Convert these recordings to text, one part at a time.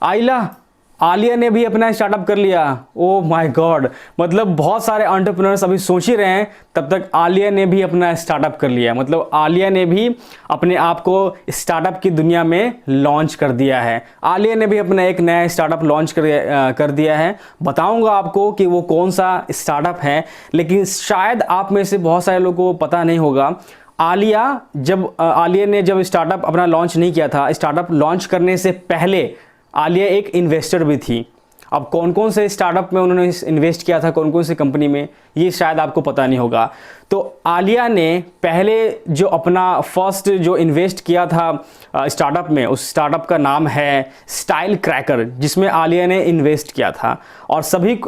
आलिया ने भी अपना स्टार्टअप कर लिया। ओ माय गॉड, मतलब बहुत सारे एंटरप्रेन्योर्स अभी सोच ही रहे हैं, तब तक आलिया ने भी अपना स्टार्टअप कर लिया। मतलब आलिया ने भी अपने आप को स्टार्टअप की दुनिया में लॉन्च कर दिया है। आलिया ने भी अपना एक नया स्टार्टअप लॉन्च कर दिया है। बताऊंगा आपको कि वो कौन सा स्टार्टअप है, लेकिन शायद आप में से बहुत सारे लोगों को पता नहीं होगा। आलिया ने जब स्टार्टअप अपना लॉन्च नहीं किया था, स्टार्टअप लॉन्च करने से पहले आलिया एक इन्वेस्टर भी थी। अब कौन कौन से स्टार्टअप में उन्होंने इन्वेस्ट किया था, कौन कौन सी कंपनी में, ये शायद आपको पता नहीं होगा। तो आलिया ने पहले जो अपना फर्स्ट जो इन्वेस्ट किया था स्टार्टअप में, उस स्टार्टअप का नाम है स्टाइल क्रैकर, जिसमें आलिया ने इन्वेस्ट किया था। और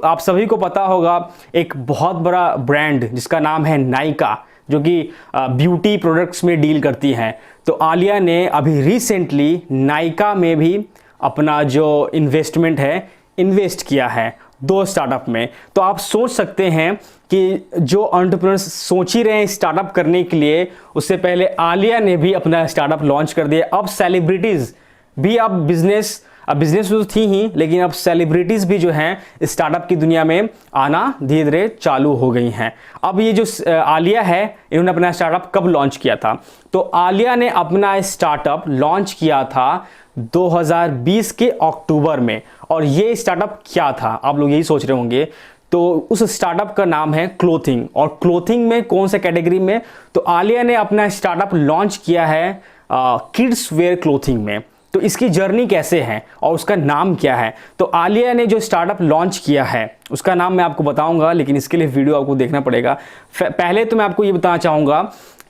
आप सभी को पता होगा एक बहुत बड़ा ब्रांड जिसका नाम है नायका, जो कि ब्यूटी प्रोडक्ट्स में डील करती हैं। तो आलिया ने अभी रिसेंटली नायका में भी अपना जो इन्वेस्टमेंट है इन्वेस्ट किया है 2 स्टार्टअप में। तो आप सोच सकते हैं कि जो एंटरप्रेन्योर्स सोच ही रहे हैं स्टार्टअप करने के लिए, उससे पहले आलिया ने भी अपना स्टार्टअप लॉन्च कर दिया। अब सेलिब्रिटीज़ भी अब बिजनेस में तो थी ही, लेकिन अब सेलिब्रिटीज़ भी जो हैं स्टार्टअप की दुनिया में आना धीरे धीरे चालू हो गई हैं। अब ये जो आलिया है, इन्होंने अपना स्टार्टअप कब लॉन्च किया था? तो आलिया ने अपना स्टार्टअप लॉन्च किया था 2020 के अक्टूबर में। और ये स्टार्टअप क्या था, आप लोग यही सोच रहे होंगे। तो उस स्टार्टअप का नाम है क्लोथिंग। और क्लोथिंग में कौन से कैटेगरी में? तो आलिया ने अपना स्टार्टअप लॉन्च किया है किड्स वेयर क्लोथिंग में। तो इसकी जर्नी कैसे है और उसका नाम क्या है? तो आलिया ने जो स्टार्टअप लॉन्च किया है उसका नाम मैं आपको बताऊंगा, लेकिन इसके लिए वीडियो आपको देखना पड़ेगा। पहले तो मैं आपको ये बताना चाहूँगा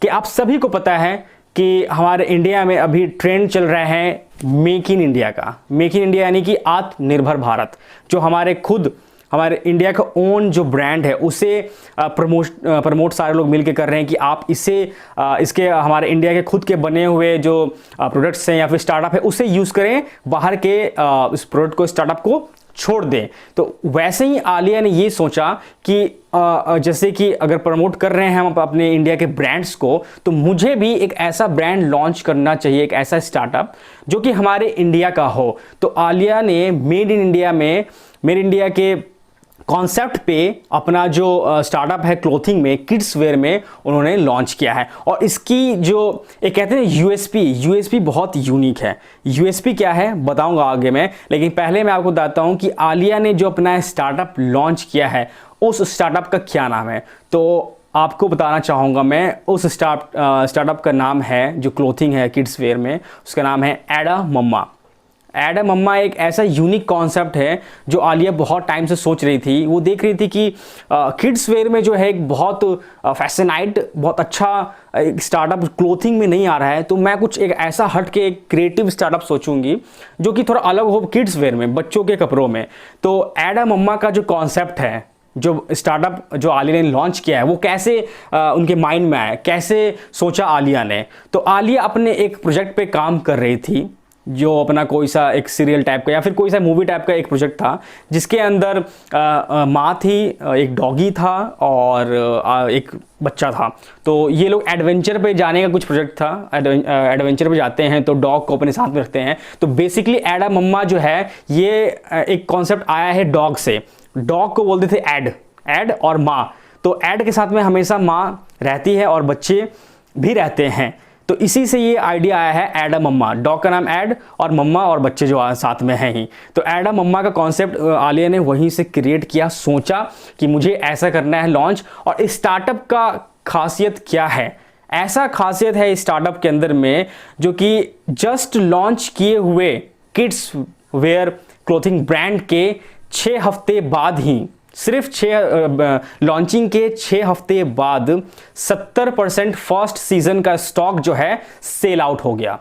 कि आप सभी को पता है कि हमारे इंडिया में अभी ट्रेंड चल रहा है मेक इन इंडिया का। मेक इन इंडिया यानी कि आत्मनिर्भर भारत, जो हमारे इंडिया का ओन जो ब्रांड है उसे प्रमोट सारे लोग मिलके कर रहे हैं कि आप इसके हमारे इंडिया के खुद के बने हुए जो प्रोडक्ट्स हैं या फिर स्टार्टअप है उसे यूज़ करें, बाहर के इस प्रोडक्ट को, स्टार्टअप को छोड़ दें। तो वैसे ही आलिया ने ये सोचा कि जैसे कि अगर प्रमोट कर रहे हैं हम अपने इंडिया के ब्रांड्स को, तो मुझे भी एक ऐसा ब्रांड लॉन्च करना चाहिए, एक ऐसा स्टार्टअप जो कि हमारे इंडिया का हो। तो आलिया ने मेड इन इंडिया के कॉन्सेप्ट पे अपना जो स्टार्टअप है क्लोथिंग में, किड्स वेयर में, उन्होंने लॉन्च किया है। और इसकी जो एक कहते हैं यूएसपी बहुत यूनिक है। यूएसपी क्या है बताऊंगा आगे मैं, लेकिन पहले मैं आपको बताता हूं कि आलिया ने जो अपना स्टार्टअप लॉन्च किया है उस स्टार्टअप का क्या नाम है। तो आपको बताना चाहूँगा मैं, उस स्टार्टअप का नाम है, जो क्लोथिंग है किड्स वेयर में, उसका नाम है एडा मम्मा। एडा मम्मा एक ऐसा यूनिक कॉन्सेप्ट है जो आलिया बहुत टाइम से सोच रही थी। वो देख रही थी कि किड्स वेयर में जो है एक बहुत बहुत अच्छा स्टार्टअप क्लोथिंग में नहीं आ रहा है। तो मैं कुछ एक ऐसा हट के एक क्रिएटिव स्टार्टअप सोचूंगी जो कि थोड़ा अलग हो किड्स वेयर में, बच्चों के कपड़ों में। तो एडा मम्मा का जो कॉन्सेप्ट है, जो स्टार्टअप जो आलिया ने लॉन्च किया है, वो कैसे उनके माइंड में आया, कैसे सोचा आलिया ने। तो आलिया अपने एक प्रोजेक्ट पे काम कर रही थी, जो अपना कोई सा एक सीरियल टाइप का या फिर कोई सा मूवी टाइप का एक प्रोजेक्ट था, जिसके अंदर माँ थी, एक डॉगी था और एक बच्चा था। तो ये लोग एडवेंचर पे जाने का कुछ प्रोजेक्ट था। एडवेंचर पे जाते हैं तो डॉग को अपने साथ में रखते हैं। तो बेसिकली एडा मम्मा जो है, ये एक कॉन्सेप्ट आया है डॉग से। डॉग को बोलते थे एड और माँ। तो एड के साथ में हमेशा माँ रहती है और बच्चे भी रहते हैं। तो इसी से ये आइडिया आया है एडा मम्मा। डॉग का नाम एड और मम्मा और बच्चे जो साथ में हैं ही। तो एडा मम्मा का कॉन्सेप्ट आलिया ने वहीं से क्रिएट किया, सोचा कि मुझे ऐसा करना है लॉन्च। और इस स्टार्टअप का खासियत क्या है? ऐसा खासियत है इस स्टार्टअप के अंदर में, जो कि जस्ट लॉन्च किए हुए किड्स वेयर क्लोथिंग ब्रांड के 6 हफ्ते बाद ही, सिर्फ लॉन्चिंग के 6 हफ्ते बाद 70% फर्स्ट सीजन का स्टॉक जो है सेल आउट हो गया।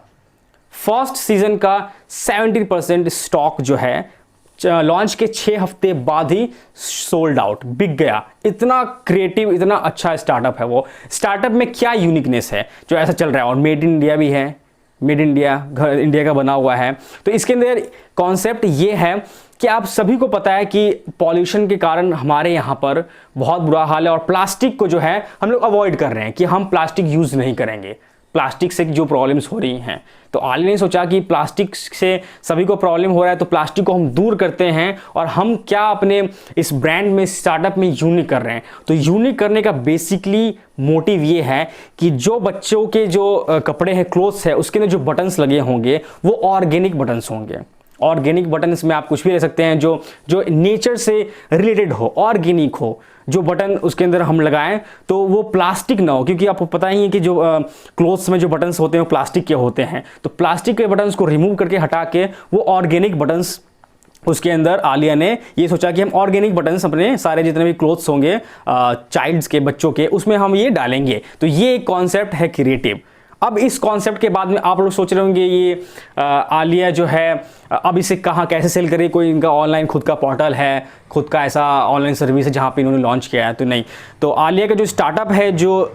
फर्स्ट सीजन का 70% स्टॉक जो है लॉन्च के 6 हफ्ते बाद ही सोल्ड आउट, बिक गया। इतना क्रिएटिव, इतना अच्छा स्टार्टअप है वो। स्टार्टअप में क्या यूनिकनेस है जो ऐसा चल रहा है? और मेड इन इंडिया भी है, मेड इन इंडिया, घर इंडिया का बना हुआ है। तो इसके अंदर कॉन्सेप्ट ये है कि आप सभी को पता है कि पॉल्यूशन के कारण हमारे यहाँ पर बहुत बुरा हाल है, और प्लास्टिक को जो है हम लोग अवॉइड कर रहे हैं कि हम प्लास्टिक यूज़ नहीं करेंगे। प्लास्टिक से जो प्रॉब्लम्स हो रही हैं। तो आलिया ने सोचा कि प्लास्टिक से सभी को प्रॉब्लम हो रहा है, तो प्लास्टिक को हम दूर करते हैं और हम क्या अपने इस ब्रांड में, स्टार्टअप में यूनिक कर रहे हैं। तो यूनिक करने का बेसिकली मोटिव ये है कि जो बच्चों के जो कपड़े हैं, क्लोथ्स है, उसके अंदर जो बटन्स लगे होंगे वो ऑर्गेनिक बटन्स होंगे। ऑर्गेनिक बटन्स में आप कुछ भी ले सकते हैं जो नेचर से रिलेटेड हो, ऑर्गेनिक हो। जो बटन उसके अंदर हम लगाएं तो वो प्लास्टिक ना हो, क्योंकि आपको पता ही है कि जो क्लोथ्स में जो बटन्स होते हैं वो प्लास्टिक के होते हैं। तो प्लास्टिक के बटन्स को रिमूव करके हटा के वो ऑर्गेनिक बटन्स, उसके अंदर आलिया ने ये सोचा कि हम ऑर्गेनिक बटन्स अपने सारे जितने भी क्लोथ्स होंगे चाइल्ड्स के, बच्चों के, उसमें हम ये डालेंगे। तो ये एक कॉन्सेप्ट है क्रिएटिव। अब इस कॉन्सेप्ट के बाद में आप लोग सोच रहे होंगे ये आलिया जो है अब इसे कहाँ कैसे सेल करे, कोई इनका ऑनलाइन खुद का पोर्टल है, खुद का ऐसा ऑनलाइन सर्विस है जहाँ पे इन्होंने लॉन्च किया है। तो नहीं, तो आलिया का जो स्टार्टअप है जो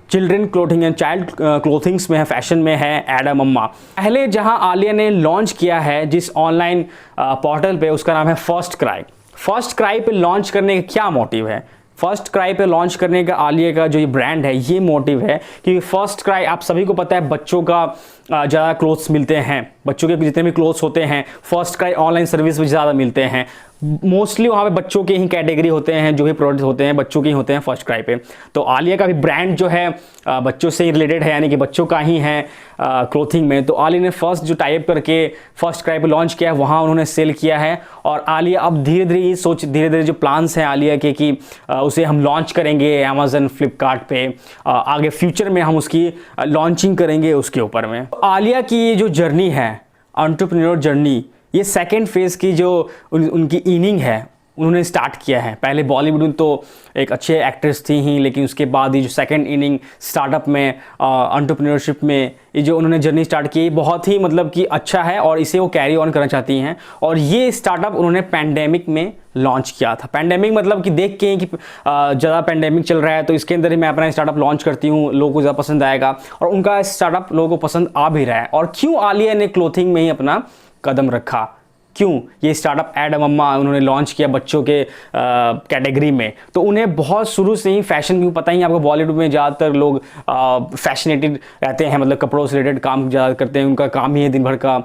children clothing and child clothings में है, फैशन में है, एडा मम्मा। पहले जहाँ आलिया ने लॉन्च किया है जिस ऑनलाइन पोर्टल पे, उसका नाम है फर्स्ट क्राई। फर्स्ट क्राई पे लॉन्च करने का क्या मोटिव है? फर्स्ट क्राई पे लॉन्च करने का आलिया का जो ये ब्रांड है, ये मोटिव है कि फर्स्ट क्राई, आप सभी को पता है बच्चों का ज़्यादा क्लोथ्स मिलते हैं, बच्चों के जितने भी क्लोथ्स होते हैं फर्स्ट क्राई ऑनलाइन सर्विस में ज़्यादा मिलते हैं। मोस्टली वहाँ पे बच्चों के ही कैटेगरी होते हैं, जो भी प्रोडक्ट्स होते हैं बच्चों के ही होते हैं फर्स्ट क्राई पे। तो आलिया का भी ब्रांड जो है बच्चों से रिलेटेड है, यानी कि बच्चों का ही है क्लोथिंग में। तो आलिया ने फर्स्ट जो टाइप करके फर्स्ट क्राई पे लॉन्च किया है, वहाँ उन्होंने सेल किया है। और आलिया अब धीरे धीरे जो प्लान्स हैं आलिया के कि उसे हम लॉन्च करेंगे अमेजन, फ्लिपकार्ट पे, आगे फ्यूचर में हम उसकी लॉन्चिंग करेंगे उसके ऊपर में। आलिया की ये जो जर्नी है, एंटरप्रेन्योर जर्नी, ये सेकेंड फेज़ की जो उनकी इनिंग है उन्होंने स्टार्ट किया है। पहले बॉलीवुड में तो एक अच्छे एक्ट्रेस थी ही, लेकिन उसके बाद ये जो सेकंड इनिंग स्टार्टअप में, एंटरप्रेन्योरशिप में, ये जो उन्होंने जर्नी स्टार्ट की बहुत ही मतलब कि अच्छा है और इसे वो कैरी ऑन करना चाहती हैं। और ये स्टार्टअप उन्होंने पैंडेमिक में लॉन्च किया था। पैंडेमिक मतलब कि देख के कि ज़्यादा पैंडेमिक चल रहा है तो इसके अंदर ही मैं अपना स्टार्टअप लॉन्च करती हूँ, लोगों को ज़्यादा पसंद आएगा, और उनका स्टार्टअप लोगों को पसंद आ भी रहा है। और क्यों आलिया ने क्लोथिंग में ही अपना कदम रखा, क्यों ये स्टार्टअप एडा मम्मा उन्होंने लॉन्च किया बच्चों के कैटेगरी में? तो उन्हें बहुत शुरू से ही फैशन, क्यों पता ही आपको बॉलीवुड में ज़्यादातर लोग फैशनेटेड रहते हैं, मतलब कपड़ों से रिलेटेड काम ज़्यादा करते हैं, उनका काम ही है दिन भर का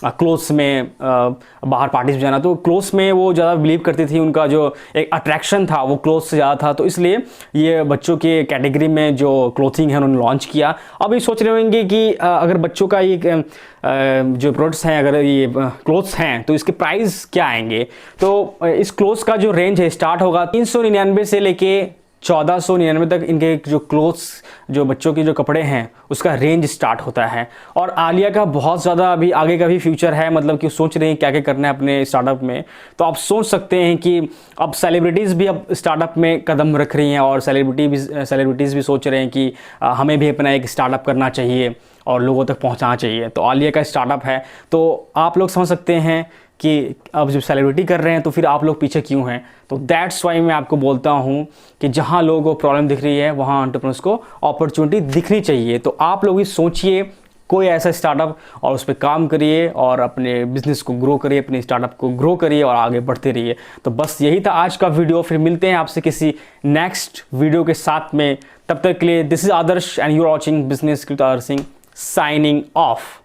क्लोथ्स में बाहर पार्टीज में जाना। तो क्लोथ्स में वो ज़्यादा बिलीव करती थी, उनका जो एक अट्रैक्शन था वो क्लोथ्स से ज़्यादा था। तो इसलिए ये बच्चों के कैटेगरी में जो क्लोथिंग है उन्होंने लॉन्च किया। अब ये सोच रहे होंगे कि अगर बच्चों का ये जो प्रोडक्ट्स हैं, अगर ये क्लोथ्स हैं तो इसके प्राइस क्या आएंगे? तो इस क्लोथ्स का जो रेंज है स्टार्ट होगा 399 से लेके 1499 तक। इनके जो क्लोथ्स, जो बच्चों के जो कपड़े हैं उसका रेंज स्टार्ट होता है। और आलिया का बहुत ज़्यादा अभी आगे का भी फ्यूचर है, मतलब कि सोच रहे हैं क्या क्या करना है अपने स्टार्टअप में। तो आप सोच सकते हैं कि अब सेलिब्रिटीज़ भी अब स्टार्टअप में कदम रख रही हैं, और सेलिब्रिटीज़ भी सोच रहे हैं कि हमें भी अपना एक स्टार्टअप करना चाहिए और लोगों तक पहुंचाना चाहिए। तो आलिया का स्टार्टअप है, तो आप लोग समझ सकते हैं कि अब जब सेलिब्रिटी कर रहे हैं तो फिर आप लोग पीछे क्यों हैं? तो दैट्स वाई मैं आपको बोलता हूं कि जहां लोगों को प्रॉब्लम दिख रही है वहां एंटरप्रेन्योर्स को अपॉर्चुनिटी दिखनी चाहिए। तो आप लोग भी सोचिए कोई ऐसा स्टार्टअप और उस पर काम करिए और अपने बिजनेस को ग्रो करिए, अपने स्टार्टअप को ग्रो करिए और आगे बढ़ते रहिए। तो बस यही था आज का वीडियो। फिर मिलते हैं आपसे किसी नेक्स्ट वीडियो के साथ में। तब तक के लिए this is Adarsh and you are watching business with Adarsh Singh, signing of.